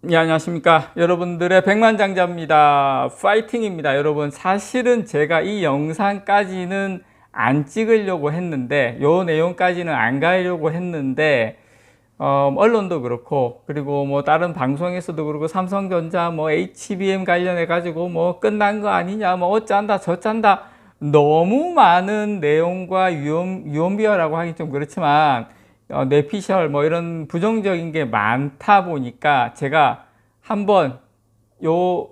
예, 안녕하십니까. 여러분들의 백만장자입니다. 파이팅입니다. 여러분, 사실은 제가 이 영상까지는 안 찍으려고 했는데, 요 내용까지는 안 가려고 했는데, 언론도 그렇고, 그리고 뭐 다른 방송에서도 그렇고, 삼성전자 뭐 HBM 관련해가지고 뭐 끝난 거 아니냐, 뭐 어쩐다, 저쩐다, 너무 많은 내용과 유언비어라고 하기 좀 그렇지만, 뇌피셜 뭐 이런 부정적인 게 많다 보니까 제가 한번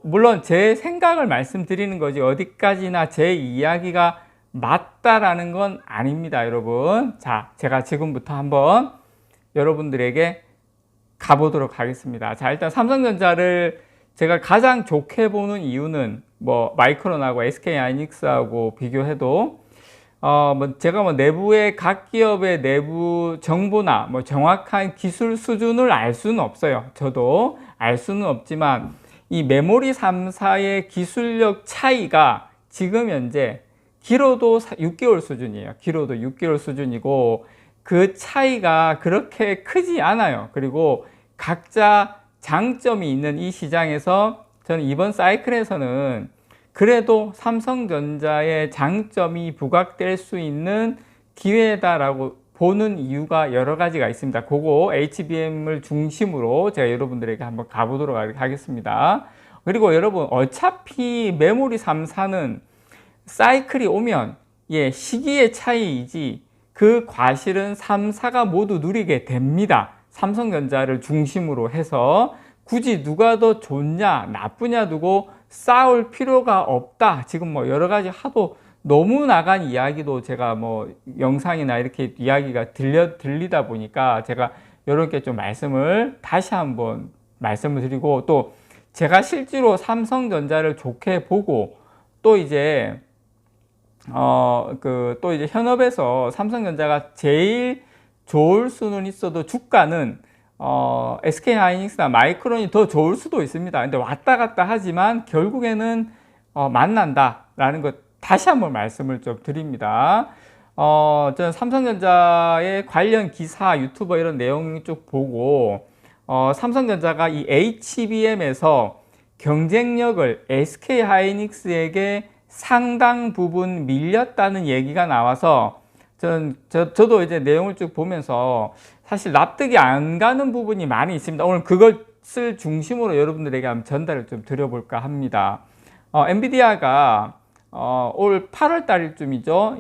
물론 제 생각을 말씀드리는 거지 어디까지나 제 이야기가 맞다라는 건 아닙니다, 여러분. 자, 제가 지금부터 한번 여러분들에게 가보도록 하겠습니다. 자, 일단 삼성전자를 제가 가장 좋게 보는 이유는 뭐 마이크론하고 SK하이닉스하고 비교해도 제가 내부의 각 기업의 내부 정보나 정확한 기술 수준을 알 수는 없어요. 저도 알 수는 없지만 이 메모리 3사의 기술력 차이가 지금 현재 길어도 6개월 수준이에요. 길어도 6개월 수준이고 그 차이가 그렇게 크지 않아요. 그리고 각자 장점이 있는 이 시장에서 저는 이번 사이클에서는 그래도 삼성전자의 장점이 부각될 수 있는 기회다라고 보는 이유가 여러 가지가 있습니다. 그거 HBM을 중심으로 제가 여러분들에게 한번 가보도록 하겠습니다. 그리고 여러분, 어차피 메모리 3사는 사이클이 오면 시기의 차이이지 그 과실은 3사가 모두 누리게 됩니다. 삼성전자를 중심으로 해서 굳이 누가 더 좋냐 나쁘냐 두고 싸울 필요가 없다. 지금 여러 가지 하도 너무 나간 이야기도 제가 영상이나 이렇게 이야기가 들리다 보니까 제가 이렇게 좀 말씀을 다시 한번 말씀을 드리고, 또 제가 실제로 삼성전자를 좋게 보고 또 이제 또 이제 현업에서 삼성전자가 제일 좋을 수는 있어도 주가는 SK하이닉스나 마이크론이 더 좋을 수도 있습니다. 근데 왔다 갔다 하지만 결국에는 만난다라는 것 다시 한번 말씀을 좀 드립니다. 저는 삼성전자의 관련 기사, 유튜버 이런 내용 쭉 보고 삼성전자가 이 HBM에서 경쟁력을 SK하이닉스에게 상당 부분 밀렸다는 얘기가 나와서 저도 이제 내용을 쭉 보면서 사실 납득이 안 가는 부분이 많이 있습니다. 오늘 그것을 중심으로 여러분들에게 한번 전달을 좀 드려볼까 합니다. 엔비디아가 올 8월 달쯤이죠.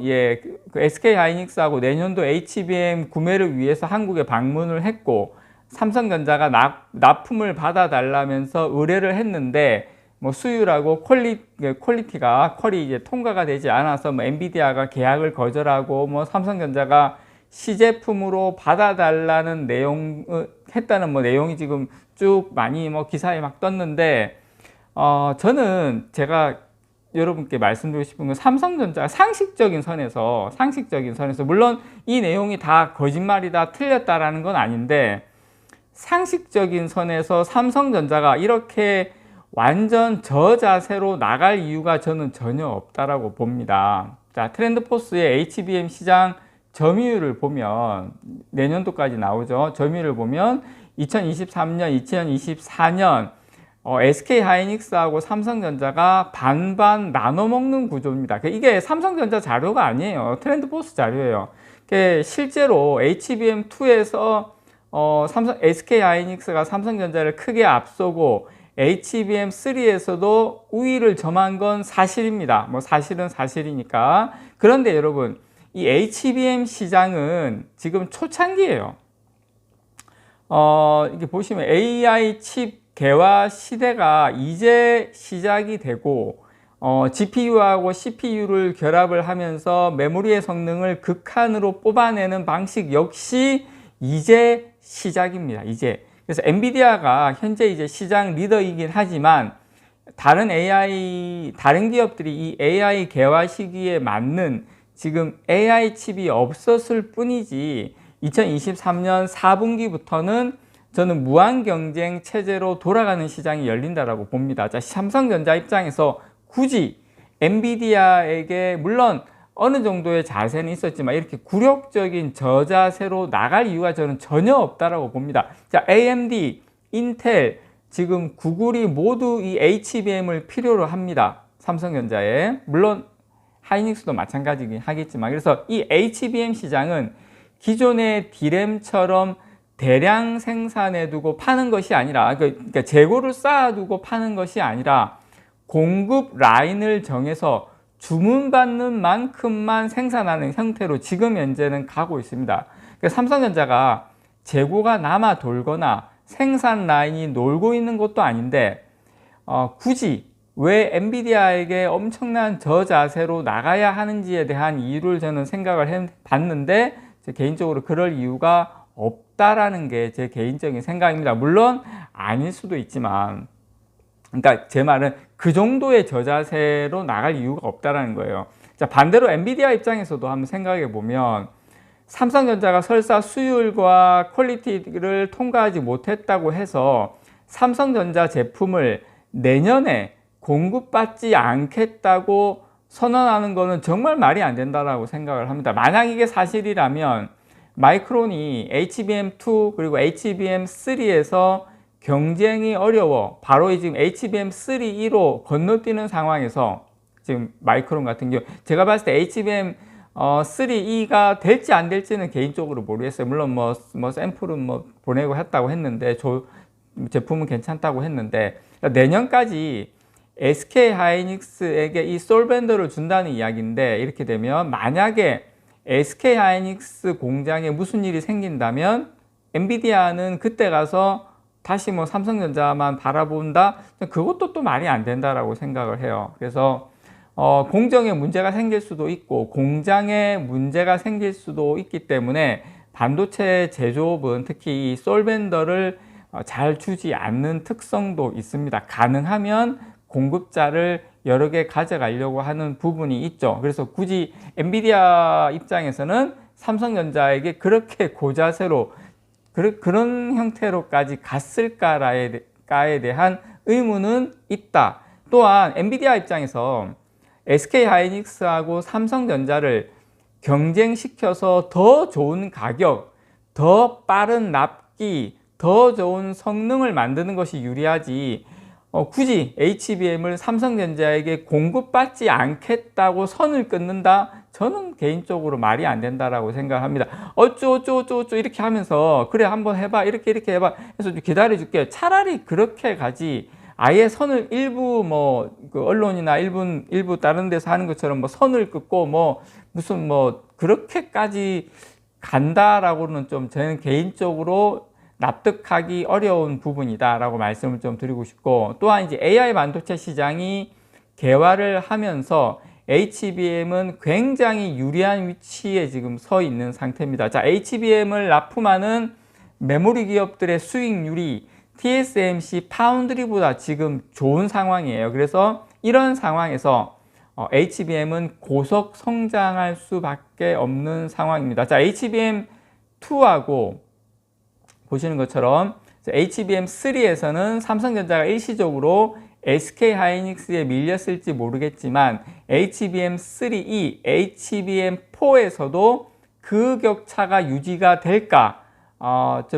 그 SK하이닉스하고 내년도 HBM 구매를 위해서 한국에 방문을 했고, 삼성전자가 납품을 받아달라면서 의뢰를 했는데 수율하고 퀄리티가 이제 통과가 되지 않아서 엔비디아가 계약을 거절하고 삼성전자가 시제품으로 받아달라는 했다는 내용이 지금 쭉 많이 기사에 막 떴는데, 저는 제가 여러분께 말씀드리고 싶은 건 삼성전자 상식적인 선에서 물론 이 내용이 다 거짓말이다 틀렸다라는 건 아닌데, 상식적인 선에서 삼성전자가 이렇게 완전 저자세로 나갈 이유가 저는 전혀 없다라고 봅니다. 자, 트렌드포스의 HBM 시장 점유율을 보면 내년도까지 나오죠. 점유율을 보면 2023년, 2024년 SK하이닉스하고 삼성전자가 반반 나눠 먹는 구조입니다. 이게 삼성전자 자료가 아니에요. 트렌드포스 자료예요. 실제로 HBM2에서 SK하이닉스가 삼성전자를 크게 앞서고 HBM3에서도 우위를 점한 건 사실입니다. 사실은 사실이니까. 그런데 여러분, 이 HBM 시장은 지금 초창기예요. 이렇게 보시면 AI 칩 개화 시대가 이제 시작이 되고, GPU하고 CPU를 결합을 하면서 메모리의 성능을 극한으로 뽑아내는 방식 역시 이제 시작입니다. 이제. 그래서 엔비디아가 현재 이제 시장 리더이긴 하지만 다른 기업들이 이 AI 개화 시기에 맞는 지금 AI 칩이 없었을 뿐이지 2023년 4분기부터는 저는 무한 경쟁 체제로 돌아가는 시장이 열린다라고 봅니다. 자, 삼성전자 입장에서 굳이 엔비디아에게 물론 어느 정도의 자세는 있었지만 이렇게 굴욕적인 저자세로 나갈 이유가 저는 전혀 없다라고 봅니다. 자, AMD, 인텔, 지금 구글이 모두 이 HBM을 필요로 합니다. 삼성전자에. 물론 하이닉스도 마찬가지긴 하겠지만, 그래서 이 HBM 시장은 기존의 D램처럼 대량 생산해 두고 파는 것이 아니라, 그러니까 재고를 쌓아두고 파는 것이 아니라 공급 라인을 정해서 주문받는 만큼만 생산하는 형태로 지금 현재는 가고 있습니다. 그러니까 삼성전자가 재고가 남아 돌거나 생산 라인이 놀고 있는 것도 아닌데, 굳이 왜 엔비디아에게 엄청난 저자세로 나가야 하는지에 대한 이유를 저는 생각을 해봤는데, 개인적으로 그럴 이유가 없다라는 게 제 개인적인 생각입니다. 물론 아닐 수도 있지만, 그러니까 제 말은 그 정도의 저자세로 나갈 이유가 없다라는 거예요. 자, 반대로 엔비디아 입장에서도 한번 생각해 보면, 삼성전자가 설사 수율과 퀄리티를 통과하지 못했다고 해서 삼성전자 제품을 내년에 공급받지 않겠다고 선언하는 것은 정말 말이 안 된다라고 생각을 합니다. 만약 이게 사실이라면 마이크론이 HBM2 그리고 HBM3에서 경쟁이 어려워 바로 지금 HBM3E로 건너뛰는 상황에서, 지금 마이크론 같은 경우 제가 봤을 때 HBM3E가 될지 안 될지는 개인적으로 모르겠어요. 물론 뭐 샘플은 보내고 했다고 했는데, 제품은 괜찮다고 했는데, 내년까지 SK 하이닉스에게 이 솔벤더를 준다는 이야기인데, 이렇게 되면 만약에 SK 하이닉스 공장에 무슨 일이 생긴다면 엔비디아는 그때 가서 다시 삼성전자만 바라본다? 그것도 또 말이 안 된다라고 생각을 해요. 그래서 공정에 문제가 생길 수도 있고 공장에 문제가 생길 수도 있기 때문에 반도체 제조업은 특히 이 솔벤더를 잘 주지 않는 특성도 있습니다. 가능하면 공급자를 여러 개 가져가려고 하는 부분이 있죠. 그래서 굳이 엔비디아 입장에서는 삼성전자에게 그렇게 고자세로 그런 형태로까지 갔을까에 대한 의문은 있다. 또한 엔비디아 입장에서 SK 하이닉스하고 삼성전자를 경쟁시켜서 더 좋은 가격, 더 빠른 납기, 더 좋은 성능을 만드는 것이 유리하지, 굳이 HBM을 삼성전자에게 공급받지 않겠다고 선을 끊는다? 저는 개인적으로 말이 안 된다라고 생각합니다. 어쩌 이렇게 하면서 그래 한번 해봐, 이렇게 해봐 해서 기다려줄게. 차라리 그렇게 가지, 아예 선을 일부 그 언론이나 일부 다른 데서 하는 것처럼 선을 끊고 무슨 그렇게까지 간다라고는 좀 저는 개인적으로 납득하기 어려운 부분이다 라고 말씀을 좀 드리고 싶고, 또한 이제 AI 반도체 시장이 개화를 하면서 HBM은 굉장히 유리한 위치에 지금 서 있는 상태입니다. 자, HBM을 납품하는 메모리 기업들의 수익률이 TSMC 파운드리보다 지금 좋은 상황이에요. 그래서 이런 상황에서 HBM은 고속 성장할 수밖에 없는 상황입니다. 자, HBM2하고 보시는 것처럼 HBM3에서는 삼성전자가 일시적으로 SK 하이닉스에 밀렸을지 모르겠지만 HBM3E, HBM4에서도 그 격차가 유지가 될까?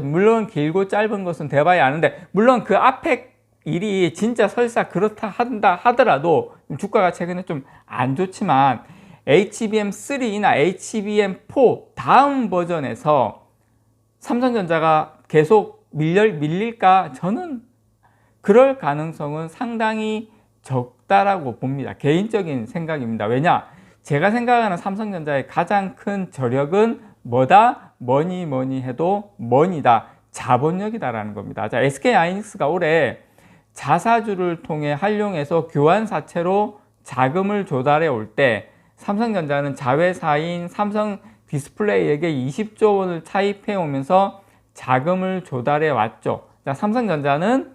물론 길고 짧은 것은 대봐야 아는데, 물론 그 앞에 일이 진짜 설사 그렇다 하더라도 주가가 최근에 좀 안 좋지만 HBM3나 HBM4 다음 버전에서 삼성전자가 계속 밀릴까? 저는 그럴 가능성은 상당히 적다라고 봅니다. 개인적인 생각입니다. 왜냐? 제가 생각하는 삼성전자의 가장 큰 저력은 뭐다? 뭐니 해도 뭐니다? 자본력이다라는 겁니다. 자, SK 하이닉스가 올해 자사주를 통해 활용해서 교환사채로 자금을 조달해 올 때 삼성전자는 자회사인 삼성 디스플레이에게 20조 원을 차입해 오면서 자금을 조달해 왔죠. 자, 삼성전자는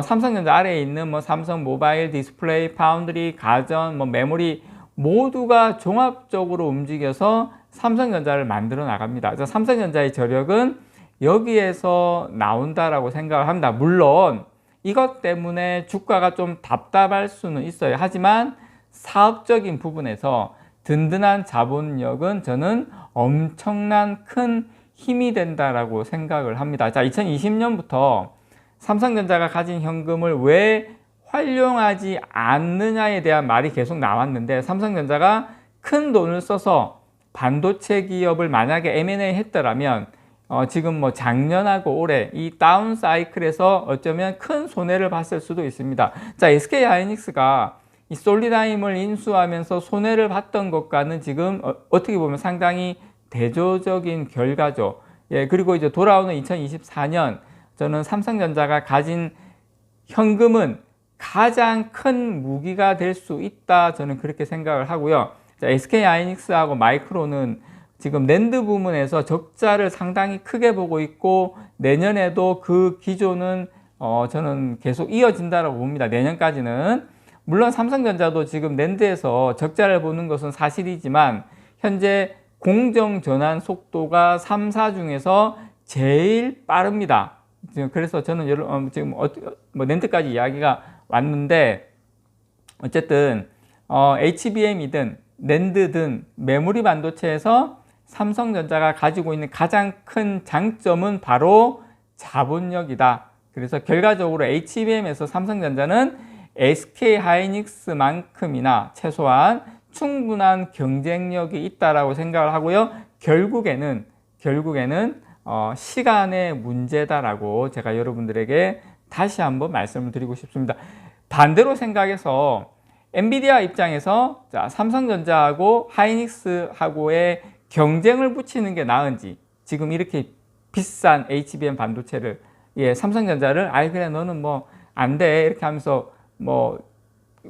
삼성전자 아래에 있는 삼성 모바일, 디스플레이, 파운드리, 가전, 메모리 모두가 종합적으로 움직여서 삼성전자를 만들어 나갑니다. 자, 삼성전자의 저력은 여기에서 나온다라고 생각을 합니다. 물론 이것 때문에 주가가 좀 답답할 수는 있어요. 하지만 사업적인 부분에서 든든한 자본력은 저는 엄청난 큰 힘이 된다라고 생각을 합니다. 자, 2020년부터 삼성전자가 가진 현금을 왜 활용하지 않느냐에 대한 말이 계속 나왔는데, 삼성전자가 큰 돈을 써서 반도체 기업을 만약에 M&A 했더라면 지금 뭐 작년하고 올해 이 다운 사이클에서 어쩌면 큰 손해를 봤을 수도 있습니다. 자, SK 하이닉스가 이 솔리다임을 인수하면서 손해를 봤던 것과는 지금 어떻게 보면 상당히 대조적인 결과죠. 예, 그리고 이제 돌아오는 2024년 저는 삼성전자가 가진 현금은 가장 큰 무기가 될 수 있다, 저는 그렇게 생각을 하고요. 자, SK 하이닉스하고 마이크론은 지금 낸드 부문에서 적자를 상당히 크게 보고 있고, 내년에도 그 기조는 저는 계속 이어진다고 봅니다. 내년까지는. 물론 삼성전자도 지금 낸드에서 적자를 보는 것은 사실이지만 현재 공정 전환 속도가 3사 중에서 제일 빠릅니다. 그래서 저는 지금 뭐 낸드까지 이야기가 왔는데, 어쨌든 HBM이든 낸드든 메모리 반도체에서 삼성전자가 가지고 있는 가장 큰 장점은 바로 자본력이다. 그래서 결과적으로 HBM에서 삼성전자는 SK 하이닉스만큼이나 최소한 충분한 경쟁력이 있다라고 생각을 하고요. 결국에는 시간의 문제다라고 제가 여러분들에게 다시 한번 말씀을 드리고 싶습니다. 반대로 생각해서 엔비디아 입장에서 자, 삼성전자하고 하이닉스하고의 경쟁을 붙이는 게 나은지, 지금 이렇게 비싼 HBM 반도체를, 예, 삼성전자를 그래 너는 뭐 안 돼 이렇게 하면서 뭐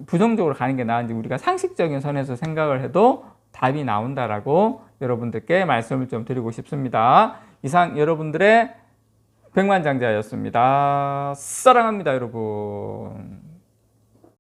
부정적으로 가는 게 나은지, 우리가 상식적인 선에서 생각을 해도 답이 나온다라고 여러분들께 말씀을 좀 드리고 싶습니다. 이상 여러분들의 백만장자였습니다. 사랑합니다, 여러분.